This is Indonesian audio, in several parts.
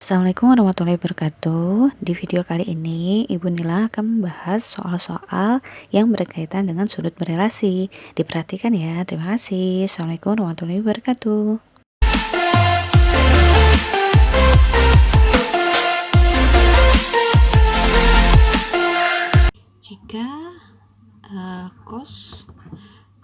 Assalamualaikum warahmatullahi wabarakatuh. Di video kali ini, Ibu Nila akan membahas soal-soal yang berkaitan dengan sudut berelasi. Diperhatikan ya. Terima kasih. Assalamualaikum warahmatullahi wabarakatuh. Jika cos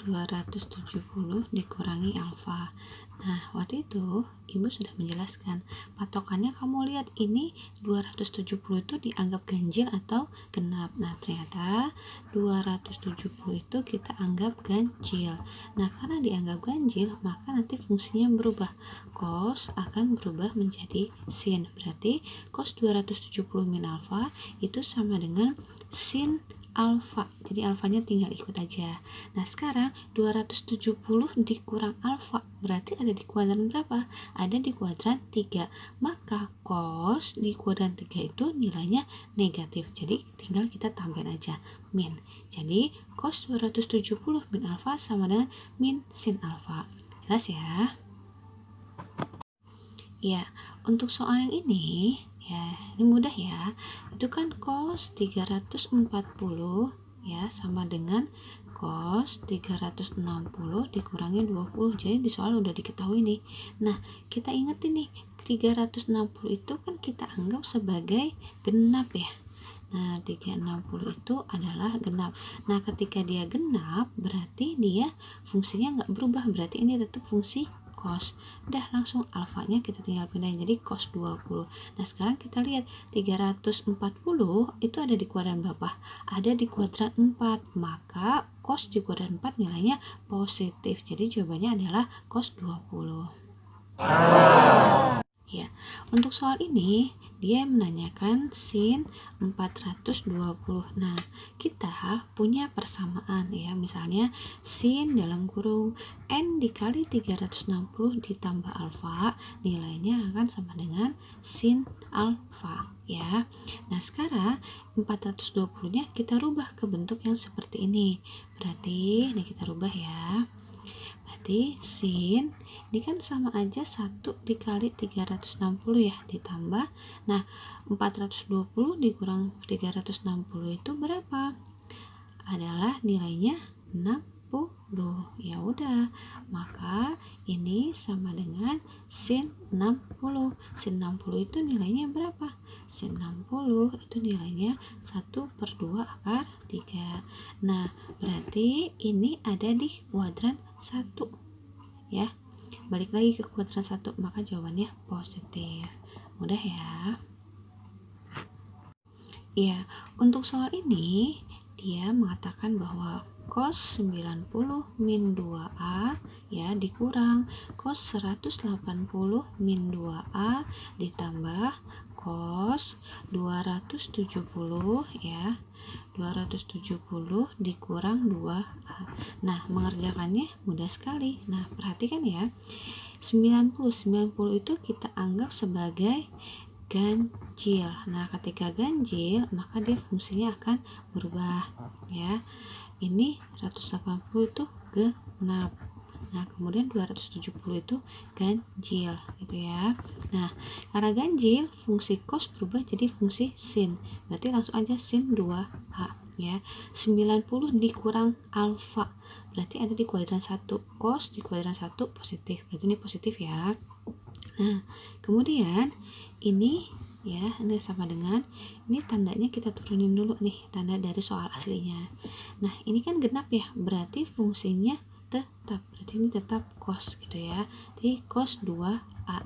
270 dikurangi alfa. Nah, waktu itu Ibu sudah menjelaskan patokannya. Kamu lihat ini 270 itu dianggap ganjil atau genap. Nah, ternyata 270 itu kita anggap ganjil. Nah, karena dianggap ganjil, maka nanti fungsinya berubah. Cos akan berubah menjadi sin. Berarti cos 270 min alfa itu sama dengan sin alfa. Jadi alfanya tinggal ikut aja. Nah, sekarang 270 dikurang alfa berarti ada di kuadran berapa? Ada di kuadran 3. Maka cos di kuadran 3 itu nilainya negatif. Jadi tinggal kita tambahin aja min. Jadi cos 270 min alfa sama dengan min sin alfa. Jelas ya? Ya, untuk soal yang ini ya, ini mudah ya. Itu kan cos 340 ya sama dengan cos 360 dikurangi 20. Jadi di soal udah diketahui nih. Nah, kita ingat ini 360 itu kan kita anggap sebagai genap ya. Nah, 360 itu adalah genap. Nah, ketika dia genap berarti dia fungsinya nggak berubah. Berarti ini tetap fungsi cos. Udah, langsung alfanya kita tinggal pindahin jadi cos 20. Nah, sekarang kita lihat 340 itu ada di kuadran berapa? Ada di kuadran 4. Maka cos di kuadran 4 nilainya positif. Jadi jawabannya adalah cos 20. Ya, untuk soal ini dia menanyakan sin 420. Nah, kita punya persamaan ya. Misalnya sin dalam kurung n dikali 360 ditambah alfa, nilainya akan sama dengan sin alfa ya. Nah, sekarang 420-nya kita rubah ke bentuk yang seperti ini. Berarti ini kita rubah ya. Berarti sin ini kan sama aja 1 dikali 360 ya, ditambah. Nah, 420 dikurang 360 itu berapa? Adalah nilainya 60. Ya udah, maka ini sama dengan sin 60. Sin 60 itu nilainya berapa? Sin 60 itu nilainya 1/2 akar 3. Nah, berarti ini ada di kuadran 1 ya. Balik lagi ke kuadran 1, maka jawabannya positif. Mudah ya. Ya, untuk soal ini dia mengatakan bahwa cos 90 min 2A ya dikurang cos 180 min 2A ditambah cos 270 ya. 270 dikurang 2A. Nah, mengerjakannya mudah sekali. Nah, perhatikan ya. 90 itu kita anggap sebagai ganjil. Nah, ketika ganjil maka dia fungsinya akan berubah ya. Ini 180 itu genap. Nah, kemudian 270 itu ganjil gitu ya. Nah, karena ganjil fungsi cos berubah jadi fungsi sin. Berarti langsung aja sin 2a ya. 90 dikurang alfa. Berarti ada di kuadran 1. Cos di kuadran 1 positif. Berarti ini positif ya. Nah, kemudian ini ya, ini sama dengan ini tandanya kita turunin dulu nih, tanda dari soal aslinya. Nah, ini kan genap ya, berarti fungsinya tetap. Berarti ini tetap cos gitu ya. Jadi cos 2a.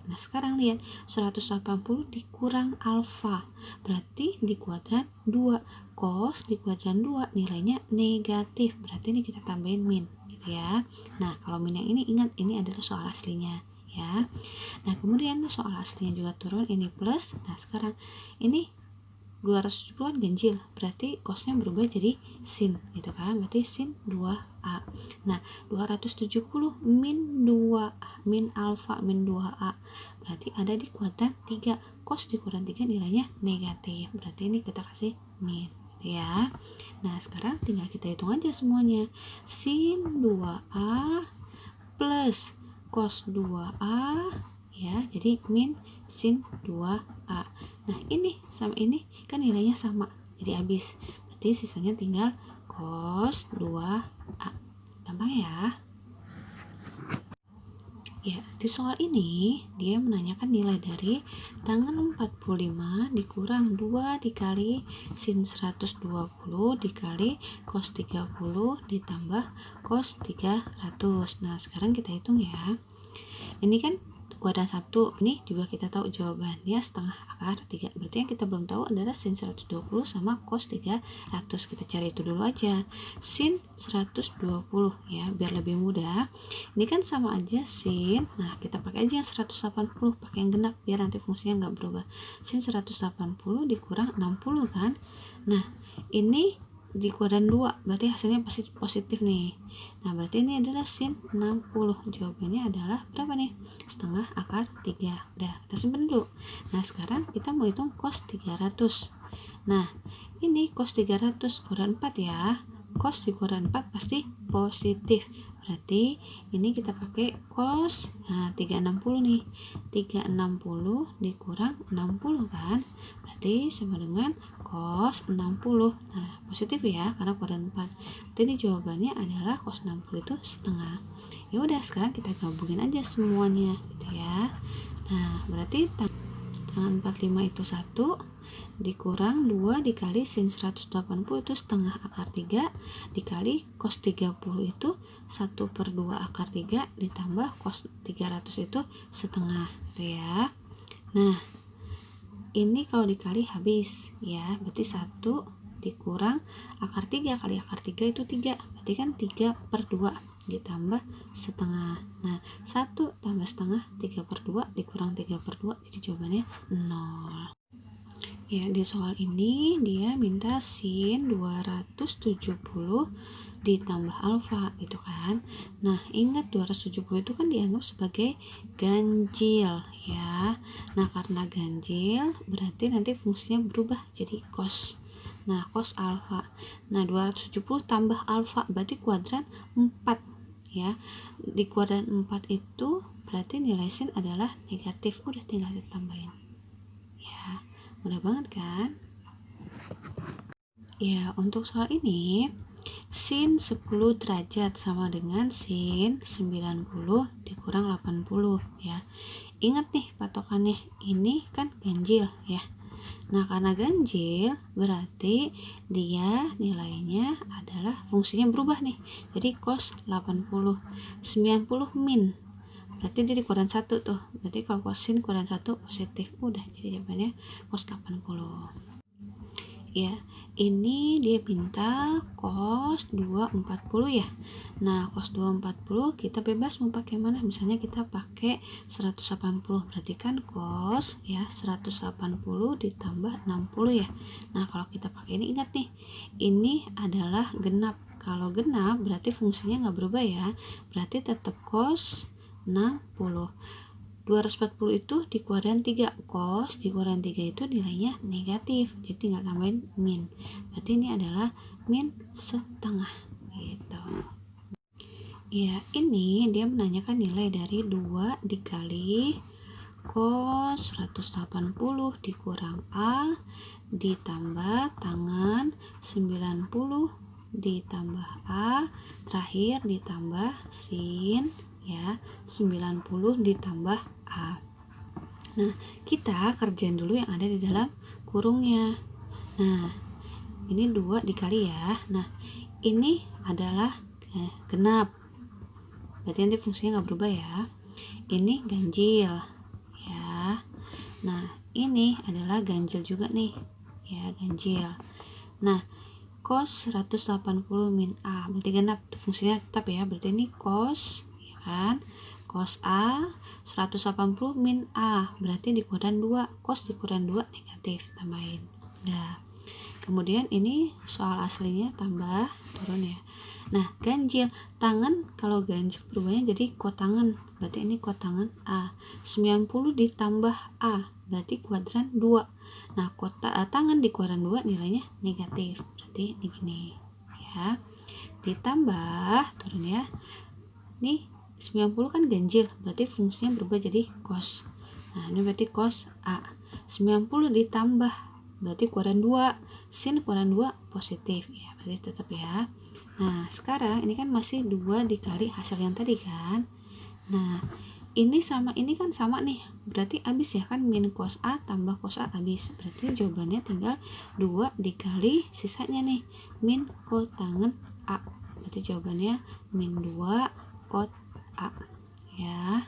Nah, sekarang lihat 180 dikurang alfa. Berarti di kuadran 2. Cos di kuadran 2 nilainya negatif. Berarti ini kita tambahin min gitu ya. Nah, kalau min yang ini ingat ini adalah soal aslinya ya. Nah, kemudian soal aslinya juga turun, ini plus. Nah, sekarang ini 270 ganjil, berarti cosnya berubah jadi sin gitu kan, berarti sin 2a. Nah, 270 min 2a min alfa min 2a berarti ada di kuadran 3. Cos di kuadran 3 nilainya negatif, berarti ini kita kasih min gitu ya. Nah, sekarang tinggal kita hitung aja semuanya. Sin 2a plus cos 2a ya. Jadi min sin 2A. Nah, ini sama ini kan nilainya sama. Jadi habis. Berarti sisanya tinggal cos 2A. Gampang ya. Ya, di soal ini dia menanyakan nilai dari tangan 45 dikurang 2 dikali sin 120 dikali cos 30 ditambah cos 300. Nah, sekarang kita hitung ya. Ini kan kuadran 1, ini juga kita tahu jawabannya setengah akar 3. Berarti yang kita belum tahu adalah sin 120 sama cos 300. Kita cari itu dulu aja. Sin 120 ya, biar lebih mudah. Ini kan sama aja sin. Nah, kita pakai aja yang 180, pakai yang genap biar nanti fungsinya nggak berubah. Sin 180 dikurang 60 kan. Nah, ini di kuadran 2 berarti hasilnya pasti positif nih. Nah, berarti ini adalah sin 60. Jawabannya adalah berapa nih? Setengah akar 3. Udah, kita simpan dulu. Nah, sekarang kita mau hitung cos 300. Nah, ini cos 300 kuadran 4 ya. Cos di kuadran 4 pasti positif. Berarti ini kita pakai cos 360 nih. 360 dikurang 60 kan? Berarti sama dengan cos 60. Nah, positif ya karena kuadran 4. Jadi jawabannya adalah cos 60 itu setengah. Ya udah, sekarang kita gabungin aja semuanya gitu ya. Nah, berarti tangan 45 itu 1 dikurang 2 dikali sin 180 itu setengah akar 3 dikali cos 30 itu 1/2 akar 3 ditambah cos 300 itu setengah gitu ya. Nah, ini kalau dikali habis ya, berarti 1 dikurang akar 3 kali akar 3 itu 3, berarti kan 3/2 ditambah setengah. Nah, 1 tambah setengah 3/2 dikurang 3/2, jadi jawabannya 0. Ya, di soal ini dia minta sin 270 ditambah alfa gitu kan. Nah, ingat 270 itu kan dianggap sebagai ganjil ya. Nah, karena ganjil berarti nanti fungsinya berubah jadi cos. Nah, cos alfa. Nah, 270 tambah alfa berarti kuadran 4 ya. Di kuadran 4 itu berarti nilai sin adalah negatif. Udah tinggal ditambahin. Ya. Mudah banget kan? Ya, untuk soal ini sin 10 derajat sama dengan sin 90 dikurang 80 ya. Ingat nih patokannya, ini kan ganjil ya. Nah, karena ganjil berarti dia nilainya adalah fungsinya berubah nih. Jadi cos 80. 90 min. Berarti dia di kuadran 1 tuh. Berarti kalau kosin kuadran 1 positif. Udah, jadi jawabannya cos 80. Ya, ini dia minta cos 240 ya. Nah, cos 240 kita bebas mau pakai mana? Misalnya kita pakai 180. Berarti kan cos ya 180 ditambah 60 ya. Nah, kalau kita pakai ini ingat nih. Ini adalah genap. Kalau genap berarti fungsinya nggak berubah ya. Berarti tetap cos 60. 240 itu di kuadran 3, cos di kuadran 3 itu nilainya negatif, jadi tinggal tambahin min. Berarti ini adalah min setengah gitu. Ya, ini dia menanyakan nilai dari 2 dikali cos 180 dikurang A ditambah tangan 90 ditambah A terakhir ditambah sin ya 90 ditambah A. Nah, kita kerjain dulu yang ada di dalam kurungnya. Nah, ini 2 dikali ya. Nah, ini adalah genap. Berarti nanti fungsinya nggak berubah ya. Ini ganjil ya. Nah, ini adalah ganjil juga nih. Ya, ganjil. Nah, cos 180 min A. Berarti genap fungsinya tetap ya. Berarti ini cos ya kan. Cos A 180 min A. Berarti di kuadran 2. Cos di kuadran 2 negatif. Tambahin. Nah, kemudian ini soal aslinya tambah turun ya. Nah, ganjil tangan kalau ganjil berubahnya jadi kotangan. Berarti ini kotangan A. 90 ditambah A. Berarti kuadran 2. Nah, tangan di kuadran 2 nilainya negatif. Berarti ini gini ya. Ditambah turun ya. Nih 90 kan ganjil, berarti fungsinya berubah jadi cos. Nah, ini berarti cos A. 90 ditambah, berarti kuadran 2. Sin kuadran 2 positif. Ya, berarti tetap ya. Nah, sekarang ini kan masih 2 dikali hasil yang tadi kan. Nah, ini sama ini kan sama nih. Berarti habis ya kan, min cos A tambah cos A habis. Berarti jawabannya tinggal 2 dikali sisanya nih, min kotangen A. Berarti jawabannya min 2 kot A ya.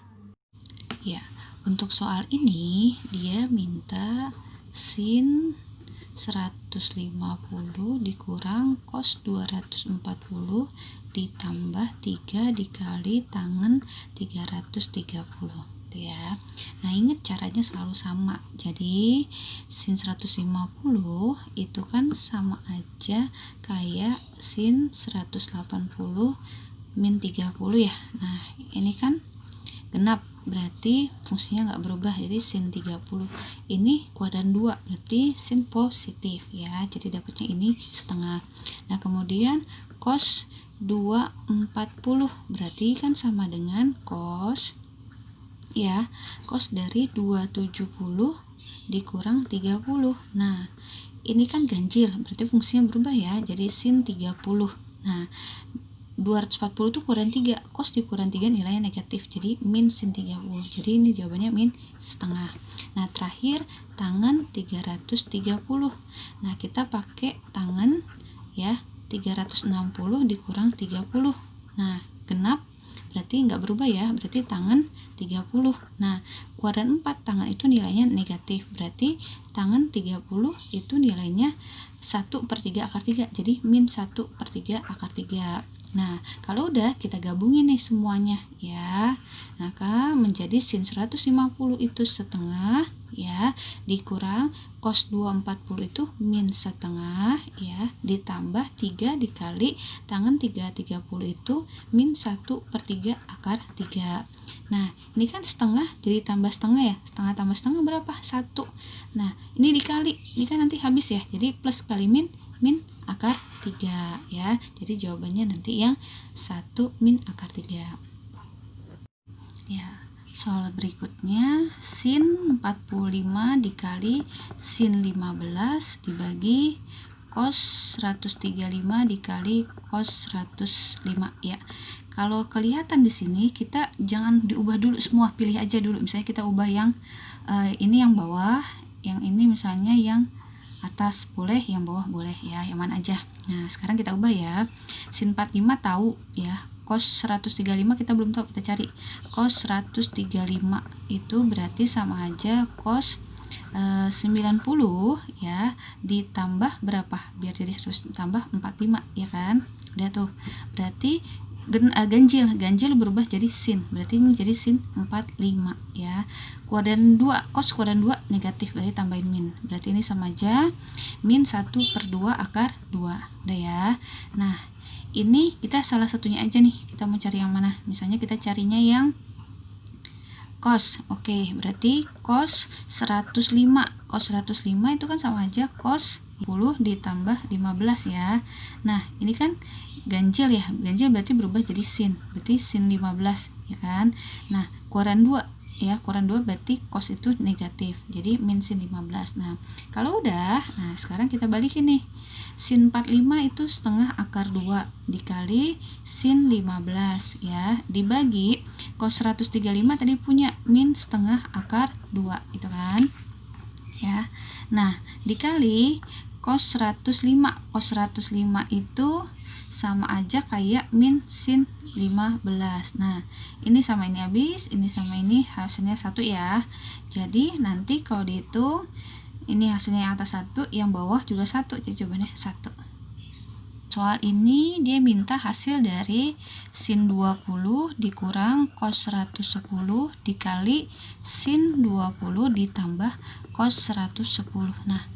Ya, untuk soal ini dia minta sin 150 dikurang cos 240 ditambah 3 dikali tangen 330 ya. Nah, ingat caranya selalu sama. Jadi sin 150 itu kan sama aja kayak sin 180 min 30 ya. Nah, ini kan genap, berarti fungsinya nggak berubah, jadi sin 30 ini kuadran 2, berarti sin positif ya, jadi dapatnya ini setengah. Nah, kemudian cos 240 berarti kan sama dengan cos ya, cos dari 270 dikurang 30. Nah, ini kan ganjil, berarti fungsinya berubah ya, jadi sin 30. Nah, 240 itu kuadran 3, cos di kuadran 3 nilainya negatif, jadi min sin 30. Jadi ini jawabannya min setengah. Nah, terakhir tangen 330. Nah, kita pakai tangen ya, 360 dikurang 30. Nah, genap berarti nggak berubah ya, berarti tangen 30. Nah, kuadran 4 tangen itu nilainya negatif, berarti tangen 30 itu nilainya 1/3 akar 3, jadi min 1/3 akar 3. Nah, kalau udah kita gabungin nih semuanya ya, maka menjadi sin 150 itu setengah ya, dikurang cos 240 itu min setengah ya, ditambah 3 dikali tangen 330 itu min 1/3 akar 3. Nah, ini kan setengah jadi tambah setengah ya, setengah tambah setengah berapa? 1. Nah, ini dikali, ini kan nanti habis ya, jadi plus kali min, min akar 3 ya. Jadi jawabannya nanti yang 1 min akar 3 ya. Soal berikutnya, sin 45 dikali sin 15 dibagi cos 135 dikali cos 105 ya. Kalau kelihatan di sini, kita jangan diubah dulu semua, pilih aja dulu. Misalnya kita ubah yang ini yang bawah, yang ini misalnya yang atas boleh, yang bawah boleh ya, yang mana aja. Nah, sekarang kita ubah ya. Sin 45 tahu ya, cos 135 kita belum tahu, kita cari. Cos 135 itu berarti sama aja cos 90 ya, ditambah berapa? Biar jadi 100 tambah 45 ya kan? Udah tuh. Berarti ganjil berubah jadi sin, berarti ini jadi sin 45 ya. Kuadran 2, cos kuadran 2 negatif, berarti tambahin min, berarti ini sama aja min 1/2 akar 2 udah ya. Nah, ini kita salah satunya aja nih, kita mau cari yang mana, misalnya kita carinya yang cos. Oke, berarti cos 105. Cos 105 itu kan sama aja cos 10 ditambah 15 ya. Nah, ini kan ganjil ya. Ganjil berarti berubah jadi sin. Berarti sin 15 ya kan. Nah, kuadran 2 ya, kuadran 2 berarti cos itu negatif. Jadi min sin 15. Nah, kalau udah, nah sekarang kita balikin nih. Sin 45 itu setengah akar 2 dikali sin 15 ya, dibagi cos 135 tadi punya min setengah akar 2 itu kan ya. Nah, dikali cos 105. Cos 105 itu sama aja kayak min sin 15. Nah, ini sama ini habis, ini sama ini hasilnya 1 ya. Jadi nanti kalau dihitung, ini hasilnya yang atas 1, yang bawah juga 1, jadi jawabannya 1. Soal ini dia minta hasil dari sin 20 dikurang cos 110 dikali sin 20 ditambah cos 110. Nah,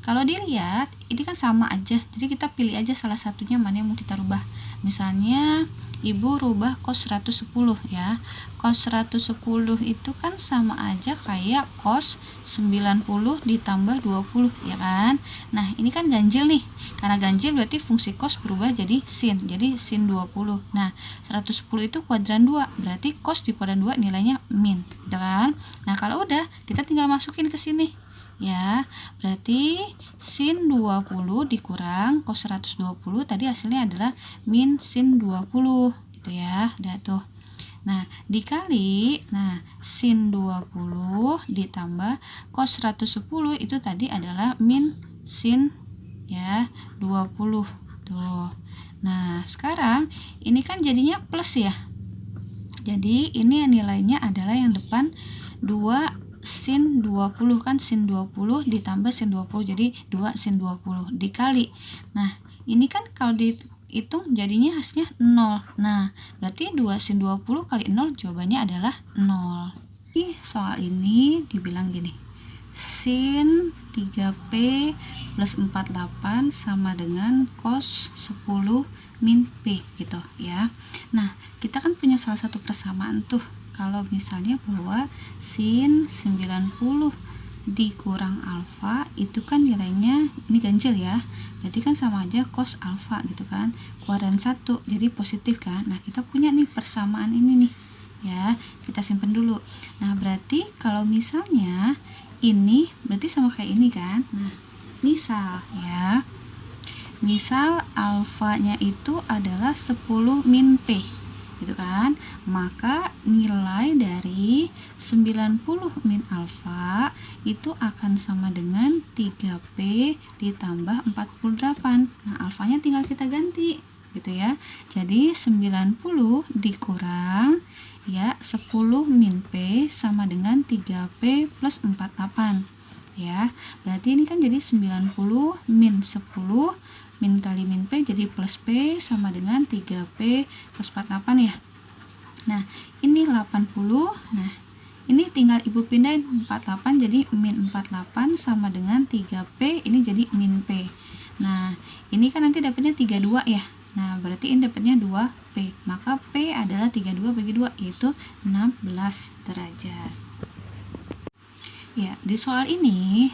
Kalau dilihat ini kan sama aja, jadi kita pilih aja salah satunya mana yang mau kita rubah. Misalnya ibu rubah cos 110 ya. Cos 110 itu kan sama aja kayak cos 90 ditambah 20 ya kan. Nah ini kan ganjil nih, karena ganjil berarti fungsi cos berubah jadi sin, jadi sin 20. Nah 110 itu kuadran 2, berarti cos di kuadran 2 nilainya min gitu kan. Nah kalau udah kita tinggal masukin ke sini ya, berarti sin 20 dikurang cos 120 tadi hasilnya adalah min sin 20 gitu ya, udah tuh. Nah dikali, nah sin 20 ditambah cos 110 itu tadi adalah min sin ya 20 tuh. Nah sekarang ini kan jadinya plus ya, jadi ini nilainya adalah yang depan 2 sin 20 kan, sin 20 ditambah sin 20 jadi 2 sin 20 dikali. Nah ini kan kalau dihitung jadinya hasilnya 0. Nah berarti 2 sin 20 kali 0 jawabannya adalah 0. Soal ini dibilang gini, sin 3p plus 48 sama dengan cos 10 min p gitu ya. Nah kita kan punya salah satu persamaan tuh, kalau misalnya bahwa sin 90 dikurang alfa itu kan nilainya ini ganjil ya, berarti kan sama aja cos alfa gitu kan, kuadran 1 jadi positif kan. Nah kita punya nih persamaan ini nih ya, kita simpen dulu. Nah berarti kalau misalnya ini berarti sama kayak ini kan. Nah misal ya, misal alfanya itu adalah 10 min p gitu kan, maka nilai dari 90 min alfa itu akan sama dengan 3p ditambah 48. Nah alfanya tinggal kita ganti gitu ya, jadi 90 dikurang ya 10 min p sama dengan 3p plus 48 ya, berarti ini kan jadi 90 min 10 min kali min p jadi plus p sama dengan 3p plus 48 ya. Nah ini 80, nah ini tinggal ibu pindahin 48 jadi min 48 sama dengan 3p, ini jadi min p. Nah ini kan nanti dapatnya 32 ya, nah berarti ini dapatnya 2p, maka p adalah 32 bagi 2 yaitu 16 derajat. Ya, di soal ini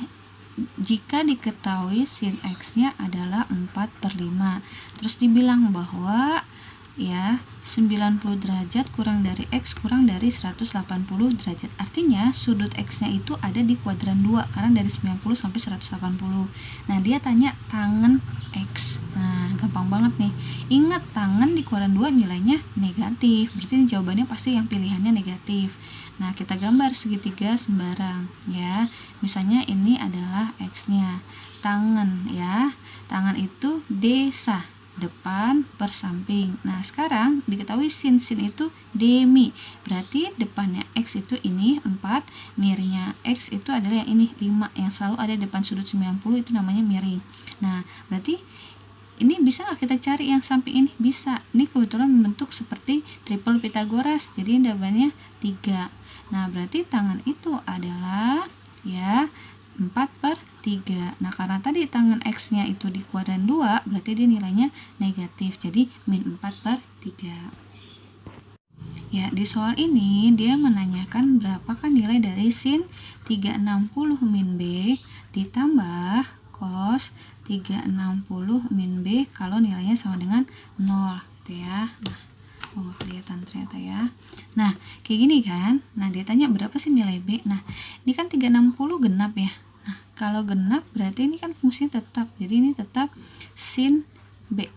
jika diketahui sin x-nya adalah 4/5, terus dibilang bahwa ya 90 derajat kurang dari x kurang dari 180 derajat, artinya sudut x-nya itu ada di kuadran 2 karena dari 90 sampai 180. Nah dia tanya tangen x, nah gampang banget nih, ingat tangen di kuadran 2 nilainya negatif, berarti jawabannya pasti yang pilihannya negatif. Nah kita gambar segitiga sembarang ya, misalnya ini adalah x-nya, tangen ya, tangen itu desa depan per samping. Nah sekarang diketahui sin itu demi, berarti depannya x itu ini 4, miringnya x itu adalah yang ini 5, yang selalu ada depan sudut 90 itu namanya miring. Nah berarti ini bisa nggak kita cari yang samping ini? Bisa. Ini kebetulan membentuk seperti triple Pythagoras, jadi jawabannya 3. Nah berarti tangan itu adalah ya 4/3. Nah karena tadi tangan x nya itu di kuadran 2, berarti dia nilainya negatif, jadi min 4/3. Ya di soal ini dia menanyakan berapakah nilai dari sin 360 min b ditambah cos 360 min b kalau nilainya sama dengan 0 gitu ya. Nah nggak kelihatan ternyata ya. Nah kayak gini kan, nah dia tanya berapa sih nilai b. Nah ini kan 360 genap ya, nah kalau genap berarti ini kan fungsinya tetap, jadi ini tetap sin b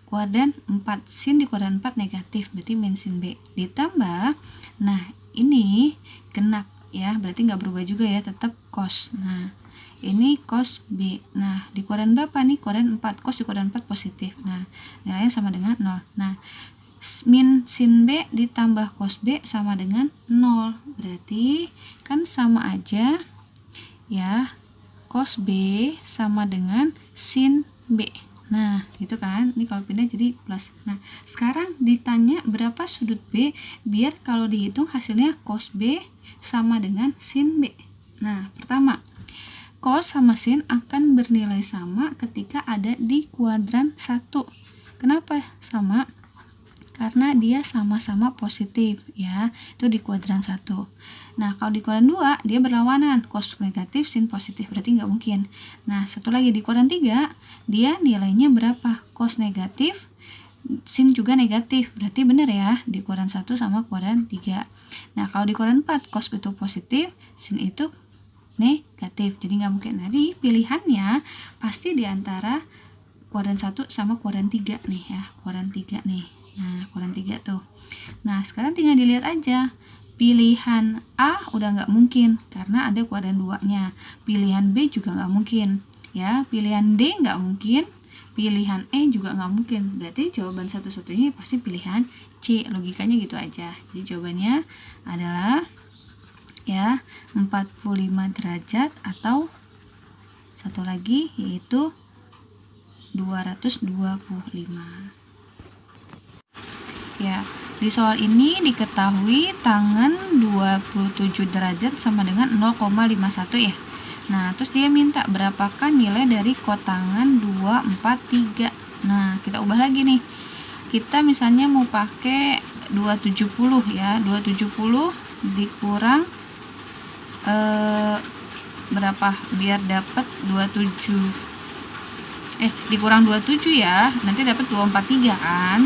kuadran 4, sin di kuadran 4 negatif, berarti min sin b ditambah, nah ini genap ya, berarti nggak berubah juga ya, tetap cos. Nah ini cos b, nah di kuadran berapa nih, kuadran 4, cos di kuadran 4 positif, nah nilainya sama dengan 0. Nah min sin b ditambah cos b sama dengan 0, berarti kan sama aja ya, cos b sama dengan sin b. Nah gitu kan, ini kalau pindah jadi plus. Nah sekarang ditanya berapa sudut b biar kalau dihitung hasilnya cos b sama dengan sin b. Nah pertama cos sama sin akan bernilai sama ketika ada di kuadran 1. Kenapa sama? Karena dia sama-sama positif ya, itu di kuadran 1. Nah, kalau di kuadran 2 dia berlawanan, cos negatif, sin positif, berarti nggak mungkin. Nah, satu lagi di kuadran 3 dia nilainya berapa? Cos negatif, sin juga negatif, berarti benar ya, di kuadran 1 sama kuadran 3. Nah, kalau di kuadran 4 cos itu positif, sin itu negatif, jadi nggak mungkin. Jadi pilihannya pasti di antara kuadran 1 sama kuadran 3 nih ya, kuadran 3 nih. Nah, kuadran 3 tuh. Nah, sekarang tinggal dilihat aja. Pilihan A udah nggak mungkin karena ada kuadran 2-nya. Pilihan B juga nggak mungkin. Ya, pilihan D nggak mungkin. Pilihan E juga nggak mungkin. Berarti jawaban satu-satunya pasti pilihan C. Logikanya gitu aja. Jadi jawabannya adalah ya 45 derajat atau satu lagi yaitu 225. Ya, di soal ini diketahui tangan 27 derajat sama dengan 0,51 ya. Nah, terus dia minta berapakah nilai dari kotangan 2, 4, 3. Nah, kita ubah lagi nih. Kita misalnya mau pakai 270 ya. 270 dikurang berapa? Biar dapat 27. Dikurang 27 ya. Nanti dapat 243 kan?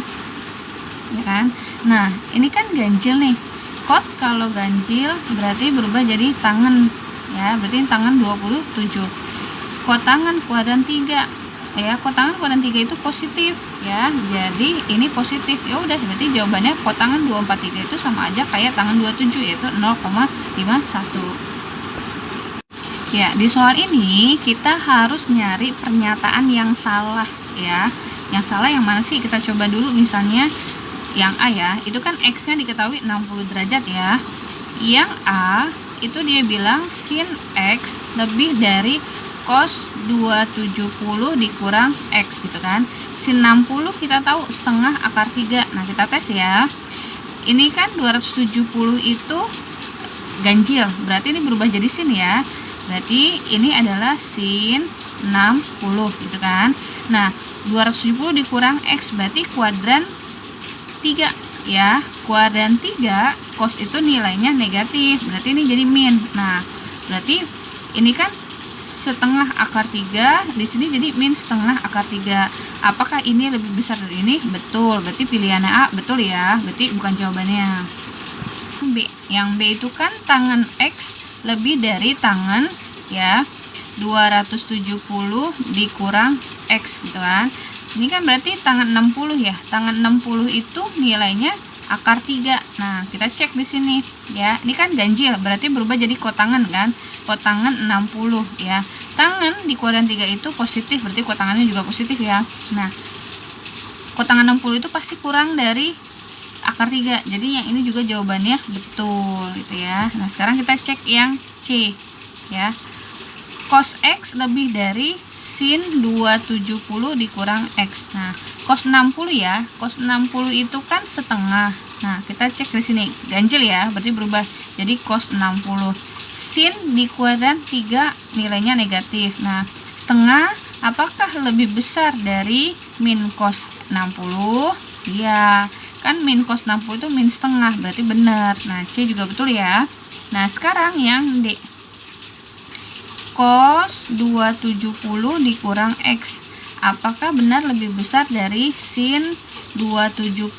Ya kan? Nah, ini kan ganjil nih. Kot kalau ganjil berarti berubah jadi tangan ya, berarti tangan 27. Kotangan kuadran 3 ya, kotangan kuadran 3 itu positif ya. Jadi ini positif. Ya udah, berarti jawabannya kotangan 243 itu sama aja kayak tangan 27 yaitu 0,51. Ya, di soal ini kita harus nyari pernyataan yang salah ya. Yang salah yang mana sih? Kita coba dulu misalnya yang A ya, itu kan X-nya diketahui 60 derajat ya. Yang A itu dia bilang sin X lebih dari cos 270 dikurang X gitu kan. Sin 60 kita tahu setengah akar 3. Nah, kita tes ya. Ini kan 270 itu ganjil, berarti ini berubah jadi sin ya. Berarti ini adalah sin 60 gitu kan. Nah, 270 dikurang X berarti kuadran 3 ya. Kuadran 3 cos itu nilainya negatif, berarti ini jadi min. Nah, berarti ini kan setengah akar 3, di sini jadi min setengah akar 3. Apakah ini lebih besar dari ini? Betul, berarti pilihannya A betul ya, berarti bukan jawabannya. B, yang B itu kan tangan X lebih dari tangan ya 270 dikurang X gitu kan. Ini kan berarti tangan 60 ya. Tangan 60 itu nilainya akar 3. Nah, kita cek di sini ya. Ini kan ganjil, berarti berubah jadi kotangan kan. Kotangan 60 ya. Tangan di kuadran 3 itu positif, berarti kotangannya juga positif ya. Nah, kotangan 60 itu pasti kurang dari akar 3. Jadi yang ini juga jawabannya betul gitu ya. Nah, sekarang kita cek yang C ya. Cos X lebih dari sin 270 dikurang X. Nah, cos 60 ya. Cos 60 itu kan setengah. Nah, kita cek di sini. Ganjil ya, berarti berubah jadi cos 60. Sin di kuadran 3 nilainya negatif. Nah, setengah apakah lebih besar dari min cos 60? Iya, kan min cos 60 itu min setengah, berarti benar. Nah, C juga betul ya. Nah, sekarang yang D. Cos 270 dikurang X. Apakah benar lebih besar dari sin 270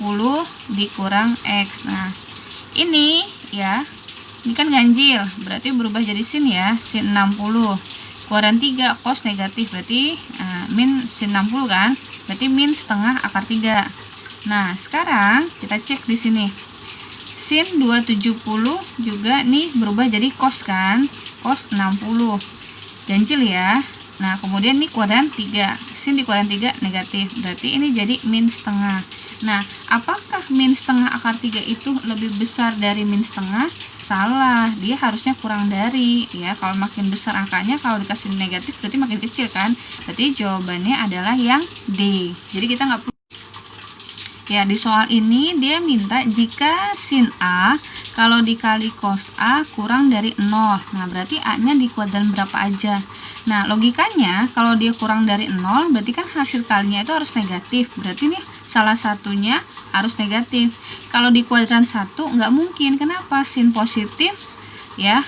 dikurang X? Nah, ini ya. Ini kan ganjil, berarti berubah jadi sin ya. Sin 60. Kuadran 3 cos negatif, berarti min sin 60 kan? Berarti min setengah akar 3. Nah, sekarang kita cek di sini. Sin 270 juga nih berubah jadi cos kan? Cos 60. Ganjil ya. Nah, kemudian nih kuadran 3. Sin di kuadran 3 negatif. Berarti ini jadi min setengah. Nah, apakah min setengah akar 3 itu lebih besar dari min setengah? Salah, dia harusnya kurang dari ya. Kalau makin besar angkanya, kalau dikasih negatif berarti makin kecil kan. Berarti jawabannya adalah yang D. Jadi kita nggak perlu ya. Di soal ini dia minta jika sin A kalau dikali cos A kurang dari 0. Nah, berarti A nya di kuadran berapa aja? Nah, logikanya kalau dia kurang dari 0, berarti kan hasil kalinya itu harus negatif. Berarti nih salah satunya harus negatif. Kalau di kuadran 1 nggak mungkin. Kenapa? Sin positif ya,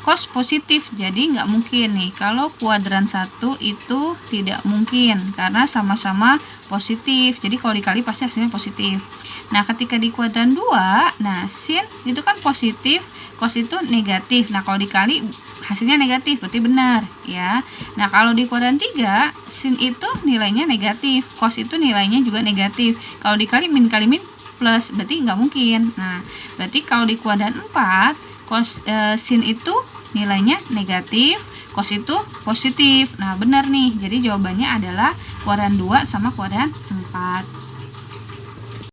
cos positif. Jadi nggak mungkin nih. Kalau kuadran 1 itu tidak mungkin karena sama-sama positif. Jadi kalau dikali pasti hasilnya positif. Nah, ketika di kuadran 2, nah sin itu kan positif, cos itu negatif. Nah, kalau dikali hasilnya negatif, berarti benar ya. Nah, kalau di kuadran 3, sin itu nilainya negatif, cos itu nilainya juga negatif. Kalau dikali min kali min plus, berarti nggak mungkin. Nah, berarti kalau di kuadran 4, sin itu nilainya negatif, cos itu positif. Nah, benar nih. Jadi jawabannya adalah kuadran 2 sama kuadran 4.